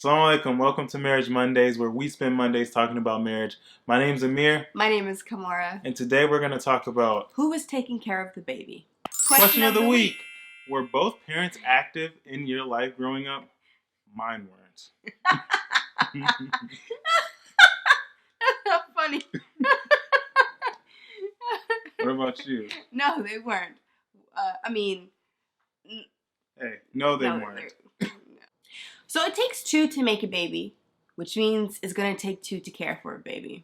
Assalamu alaikum. Welcome to Marriage Mondays, where we spend Mondays talking about marriage. My name's Amir. My name is Kamara. And today we're going to talk about who is taking care of the baby. Question of the week. Were both parents active in your life growing up? Mine weren't. That's not funny. What about you? No, they weren't. Hey, no, they weren't. No. So it takes two to make a baby, which means it's going to take two to care for a baby.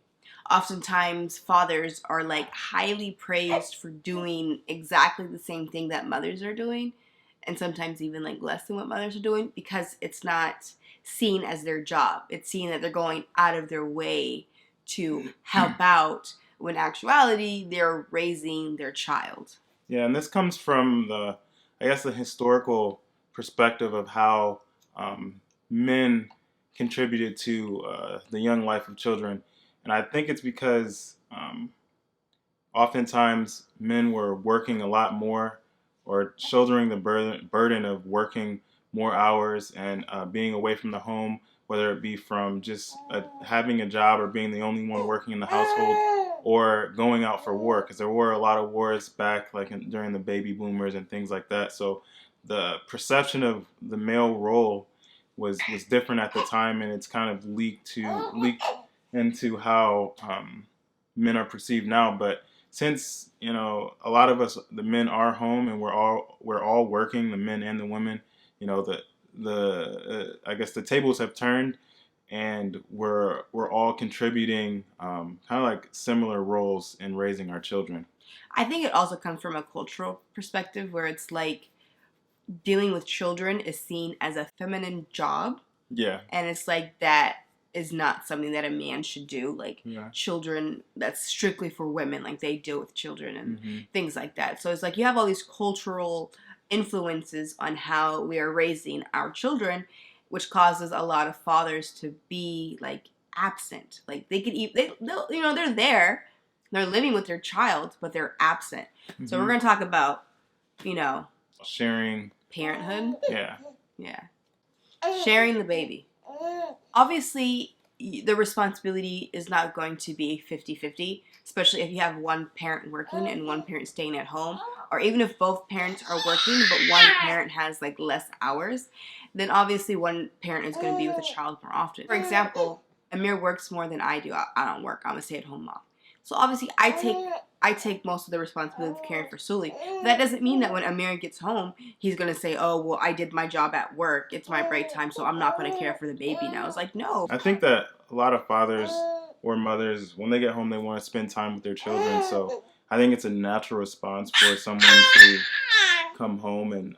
Oftentimes, fathers are highly praised for doing exactly the same thing that mothers are doing, and sometimes even less than what mothers are doing, because it's not seen as their job. It's seen that they're going out of their way to help out, when in actuality, they're raising their child. Yeah, and this comes from the historical perspective of how men contributed to the young life of children. And I think it's because oftentimes men were working a lot more, or shouldering the burden of working more hours and being away from the home, whether it be from just having a job or being the only one working in the household, or going out for war, because there were a lot of wars back during the baby boomers and things like that. So the perception of the male role was different at the time, and it's kind of leaked into how men are perceived now. But since a lot of us, the men, are home and we're all working, the men and the women, the tables have turned, and we're all contributing kind of like similar roles in raising our children. I think it also comes from a cultural perspective, where it's dealing with children is seen as a feminine job. Yeah. And it's that is not something that a man should do. Children, that's strictly for women. They deal with children and things like that. So it's you have all these cultural influences on how we are raising our children, which causes a lot of fathers to be absent. They could they're there, they're living with their child, but they're absent. So we're going to talk about sharing parenthood. Yeah. Sharing the baby. Obviously, the responsibility is not going to be 50-50, especially if you have one parent working and one parent staying at home, or even if both parents are working but one parent has less hours, then obviously one parent is going to be with the child more often. For example, Amir works more than I do. I don't work. I'm a stay-at-home mom. So obviously I take most of the responsibility of caring for Sully. That doesn't mean that when Amir gets home, he's going to say, oh, well, I did my job at work. It's my break time, so I'm not going to care for the baby now. It's no. I think that a lot of fathers or mothers, when they get home, they want to spend time with their children. So I think it's a natural response for someone to come home and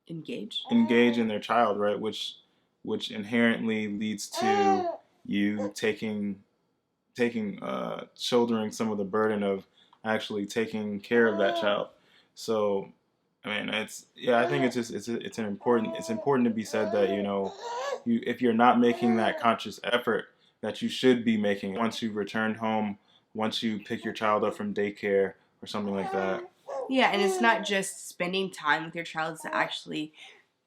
engage in their child, right? Which inherently leads to you shouldering some of the burden of actually taking care of that child. So I mean, I think it's important to be said that if you're not making that conscious effort that you should be making once you've returned home, once you pick your child up from daycare or something like that. Yeah, and it's not just spending time with your child, it's actually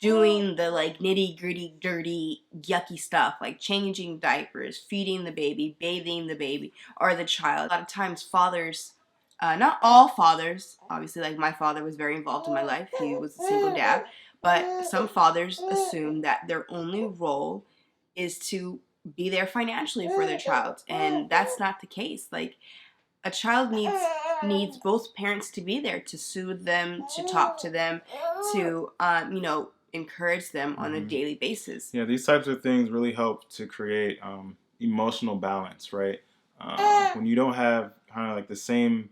doing the nitty gritty, dirty, yucky stuff, changing diapers, feeding the baby, bathing the baby or the child. A lot of times fathers, not all fathers, obviously my father was very involved in my life. He was a single dad. But some fathers assume that their only role is to be there financially for their child. And that's not the case. A child needs both parents to be there to soothe them, to talk to them, to encourage them on a daily basis. Yeah, these types of things really help to create emotional balance, right? When you don't have kind of the same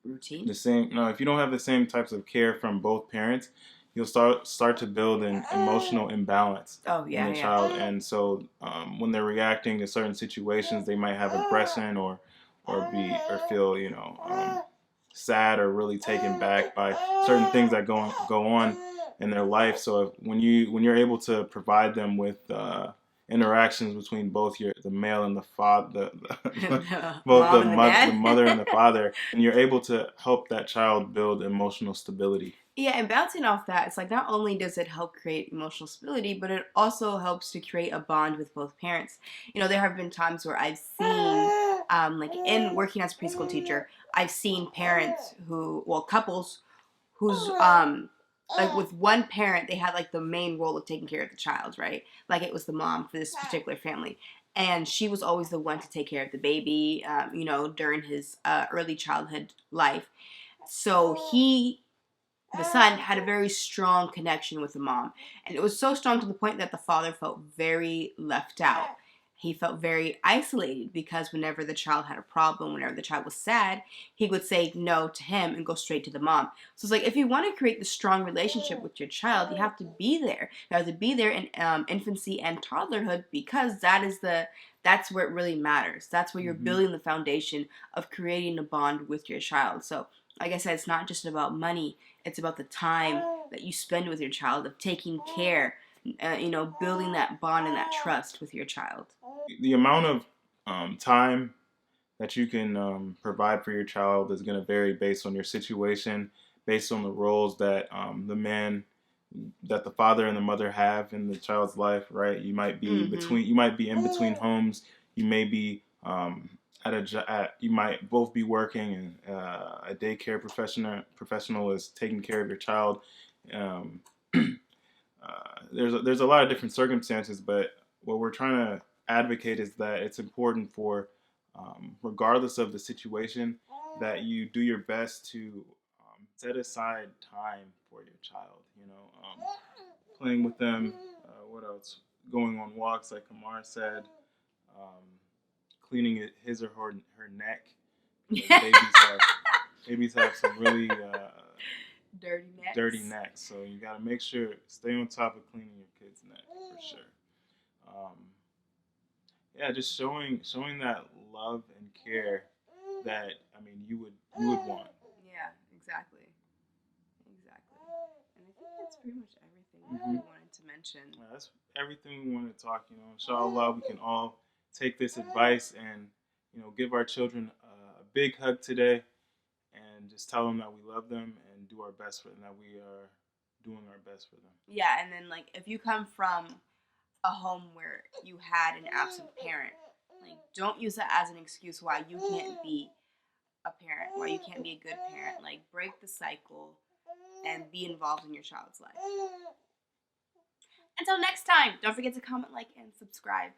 routine, if you don't have the same types of care from both parents, you'll start to build an emotional imbalance in the child. And so when they're reacting to certain situations, they might have aggression or feel sad or really taken back by certain things that go on in their life. So when you're able to provide them with interactions between both the male and the father, both the mother and the father, and you're able to help that child build emotional stability. Yeah, and bouncing off that, it's like not only does it help create emotional stability, but it also helps to create a bond with both parents. You know, there have been times where I've seen, like in working as a preschool teacher, I've seen parents who, well, couples who's, like with one parent, they had like the main role of taking care of the child, right? Like it was the mom for this particular family. And she was always the one to take care of the baby, you know, during his early childhood life. So the son had a very strong connection with the mom. And it was so strong to the point that the father felt very left out. He felt very isolated because whenever the child had a problem, whenever the child was sad, he would say no to him and go straight to the mom. So it's like if you want to create the strong relationship with your child, you have to be there. You have to be there in infancy and toddlerhood because that's where it really matters. That's where you're Hmm. building the foundation of creating a bond with your child. So like I said, it's not just about money. It's about the time that you spend with your child, of taking care, you know, building that bond and that trust with your child. The amount of time that you can provide for your child is going to vary based on your situation, based on the roles that that the father and the mother have in the child's life. Right? Mm-hmm. You might be in between homes. You may be you might both be working, and a daycare professional is taking care of your child. Um, there's a lot of different circumstances, but what we're trying to advocate is that it's important for, regardless of the situation, that you do your best to set aside time for your child. You know, playing with them. What else? Going on walks, like Kamar said. Um, cleaning his or her neck, because babies have some really Dirty dirty necks. necks. So you got to make sure stay on top of cleaning your kid's neck for sure. Um, yeah, just showing that love and care that you would want. Yeah, exactly. Exactly. And I think that's pretty much everything that we Hmm. wanted to mention. Yeah, that's everything we want to talk. You know, inshallah, we can all take this advice and give our children a big hug today and just tell them that we love them and do our best for them. That we are doing our best for them. Yeah, and then like if you come from a home where you had an absent parent, like don't use that as an excuse why you can't be a parent, why you can't be a good parent. Like break the cycle and be involved in your child's life. Until next time, don't forget to comment, like, and subscribe.